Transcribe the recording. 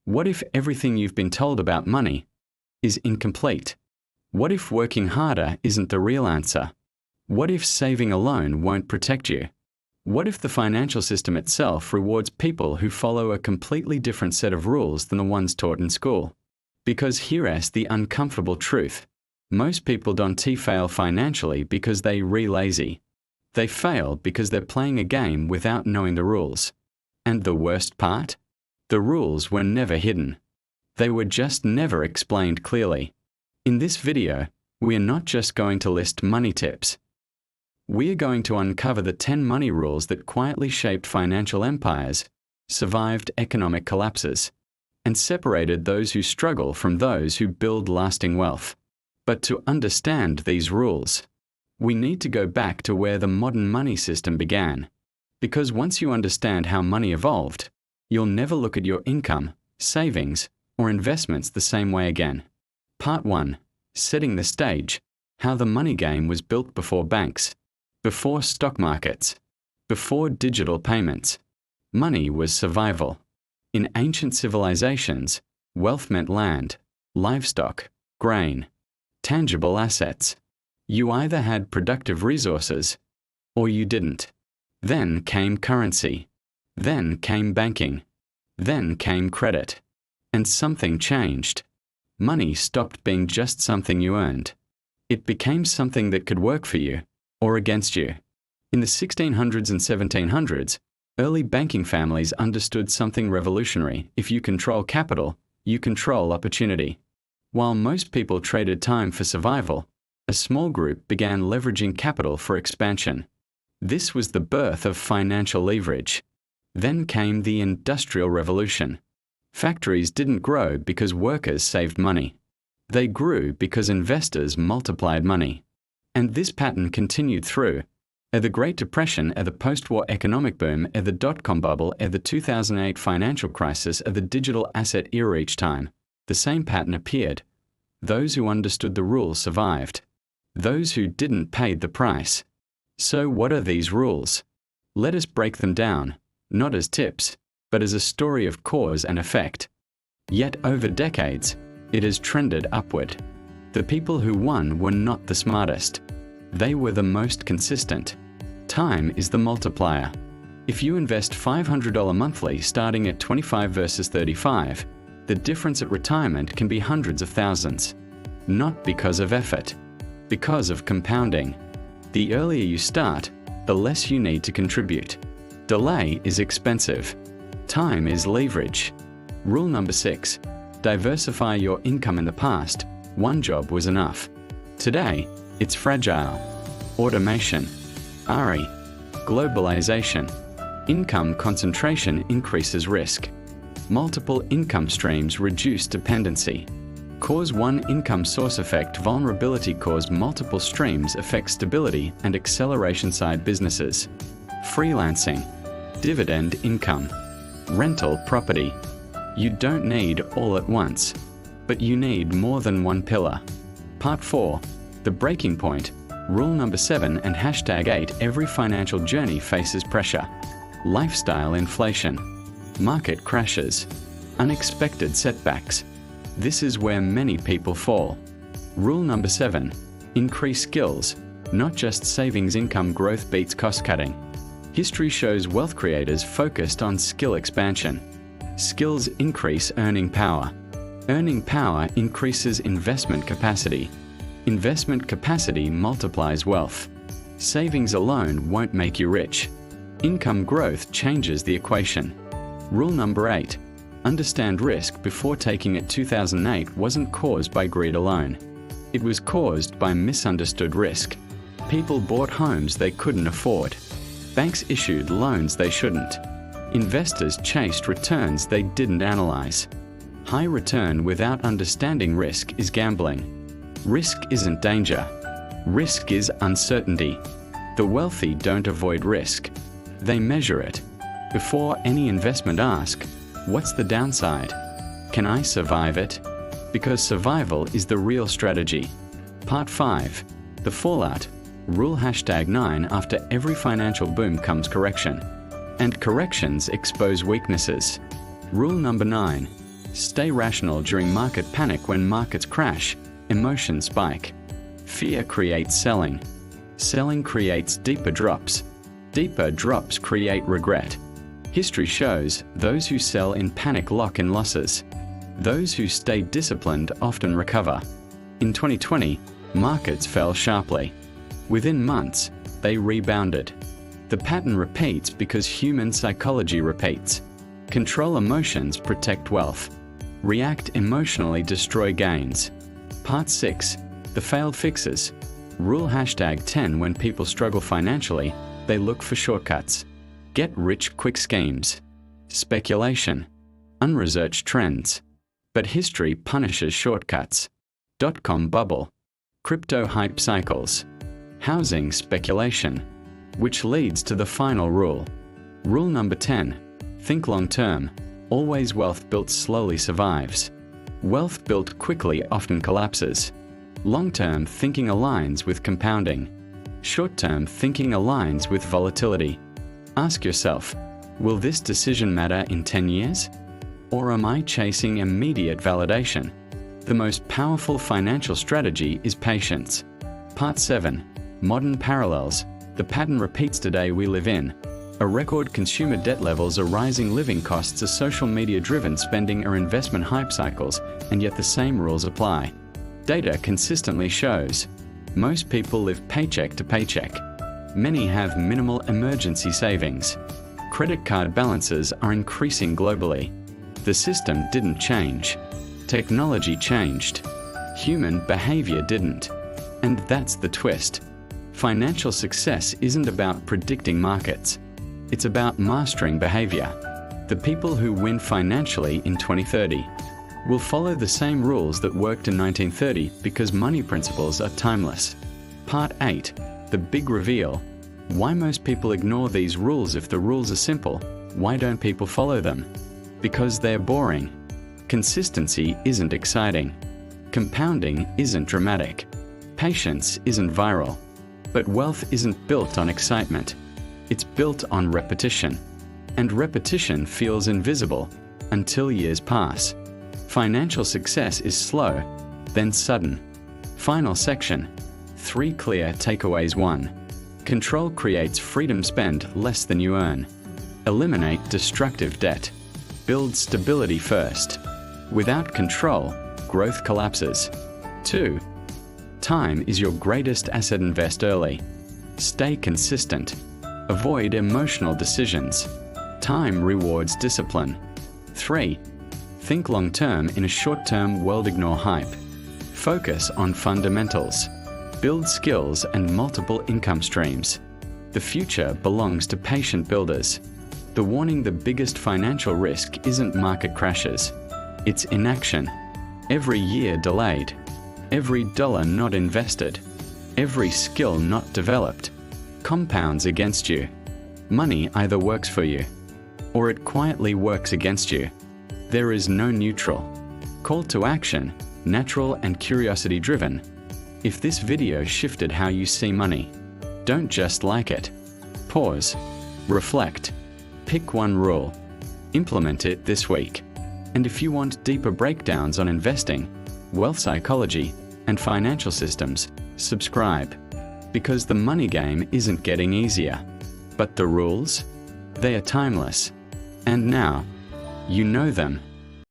What if everything you've been told about money is incomplete? What if working harder isn't the real answer? What if saving alone won't protect you? What if the financial system itself rewards people who follow a completely different set of rules than the ones taught in school? Because here's the uncomfortable truth. Most people don't fail financially because they're lazy. They fail because they're playing a game without knowing the rules. And the worst part? The rules were never hidden. They were just never explained clearly. In this video, we are not just going to list money tips. We are going to uncover the 10 money rules that quietly shaped financial empires, survived economic collapses, and separated those who struggle from those who build lasting wealth. But to understand these rules, we need to go back to where the modern money system began. Because once you understand how money evolved, you'll never look at your income, savings, or investments the same way again. Part 1. Setting the stage. How the money game was built before banks, before stock markets, before digital payments. Money was survival. In ancient civilizations, wealth meant land, livestock, grain, tangible assets. You either had productive resources, or you didn't. Then came currency. Then came banking. Then came credit. And something changed. Money stopped being just something you earned. It became something that could work for you, or against you. In the 1600s and 1700s, early banking families understood something revolutionary. If you control capital, you control opportunity. While most people traded time for survival, a small group began leveraging capital for expansion. This was the birth of financial leverage. Then came the Industrial Revolution. Factories didn't grow because workers saved money. They grew because investors multiplied money. And this pattern continued through the Great Depression, the post-war economic boom, the dot-com bubble, the 2008 financial crisis, the digital asset era. Each time, the same pattern appeared. Those who understood the rules survived. Those who didn't paid the price. So what are these rules? Let us break them down, not as tips, but as a story of cause and effect. Yet over decades, it has trended upward. The people who won were not the smartest. They were the most consistent. Time is the multiplier. If you invest $500 monthly starting at 25 versus 35, the difference at retirement can be hundreds of thousands. Not because of effort, because of compounding. The earlier you start, the less you need to contribute. Delay is expensive. Time is leverage. Rule number 6. Diversify your income. In the past, one job was enough. Today, it's fragile. Automation. RE. Globalization. Income concentration increases risk. Multiple income streams reduce dependency. Cause one income source effect. Vulnerability. Cause multiple streams affect stability and acceleration. Side businesses. Freelancing. Dividend income. Rental property. You don't need all at once, but you need more than one pillar. Part 4. The breaking point. Rule number 7 and #8. Every financial journey faces pressure. Lifestyle inflation. Market crashes. Unexpected setbacks. This is where many people fall. Rule number 7. Increase skills, not just savings. Income growth beats cost cutting. History shows wealth creators focused on skill expansion. Skills increase earning power. Earning power increases investment capacity. Investment capacity multiplies wealth. Savings alone won't make you rich. Income growth changes the equation. Rule number 8. Understand risk before taking it. 2008 wasn't caused by greed alone. It was caused by misunderstood risk. People bought homes they couldn't afford. Banks issued loans they shouldn't. Investors chased returns they didn't analyze. High return without understanding risk is gambling. Risk isn't danger. Risk is uncertainty. The wealthy don't avoid risk. They measure it. Before any investment, ask, what's the downside? Can I survive it? Because survival is the real strategy. Part 5. The fallout. Rule #9. After every financial boom comes correction. And corrections expose weaknesses. Rule number 9. Stay rational during market panic. When markets crash, emotions spike. Fear creates selling. Selling creates deeper drops. Deeper drops create regret. History shows those who sell in panic lock in losses. Those who stay disciplined often recover. In 2020, markets fell sharply. Within months, they rebounded. The pattern repeats because human psychology repeats. Control emotions, protect wealth. React emotionally, destroy gains. Part 6. The failed fixes. Rule #10. When people struggle financially, they look for shortcuts. Get rich quick schemes. Speculation. Unresearched trends. But history punishes shortcuts. .com bubble. Crypto hype cycles. Housing speculation. Which leads to the final rule. Rule number 10. Think long term. Always. Wealth built slowly survives. Wealth built quickly often collapses. Long-term thinking aligns with compounding. Short-term thinking aligns with volatility. Ask yourself, will this decision matter in 10 years? Or am I chasing immediate validation? The most powerful financial strategy is patience. Part 7. Modern parallels. The pattern repeats today. We live in a record consumer debt levels, a rising living costs, a social media-driven spending, or investment hype cycles, and yet the same rules apply. Data consistently shows most people live paycheck to paycheck. Many have minimal emergency savings. Credit card balances are increasing globally. The system didn't change. Technology changed. Human behavior didn't. And that's the twist. Financial success isn't about predicting markets. It's about mastering behavior. The people who win financially in 2030 will follow the same rules that worked in 1930 because money principles are timeless. Part 8. The big reveal. Why most people ignore these rules. If the rules are simple, why don't people follow them? Because they're boring. Consistency isn't exciting. Compounding isn't dramatic. Patience isn't viral. But wealth isn't built on excitement. It's built on repetition. And repetition feels invisible until years pass. Financial success is slow, then sudden. Final section. 3 clear takeaways. 1. Control creates freedom. Spend less than you earn. Eliminate destructive debt. Build stability first. Without control, growth collapses. 2. Time is your greatest asset. Invest early. Stay consistent. Avoid emotional decisions. Time rewards discipline. 3. Think long-term in a short-term world. Ignore hype. Focus on fundamentals. Build skills and multiple income streams. The future belongs to patient builders. The warning: the biggest financial risk isn't market crashes. It's inaction. Every year delayed. Every dollar not invested. Every skill not developed compounds against you. Money either works for you, or it quietly works against you. There is no neutral. Call to action, natural and curiosity-driven. If this video shifted how you see money, don't just like it. Pause. Reflect. Pick one rule. Implement it this week. And if you want deeper breakdowns on investing, wealth psychology, and financial systems, subscribe. Because the money game isn't getting easier. But the rules? They are timeless. And now, you know them.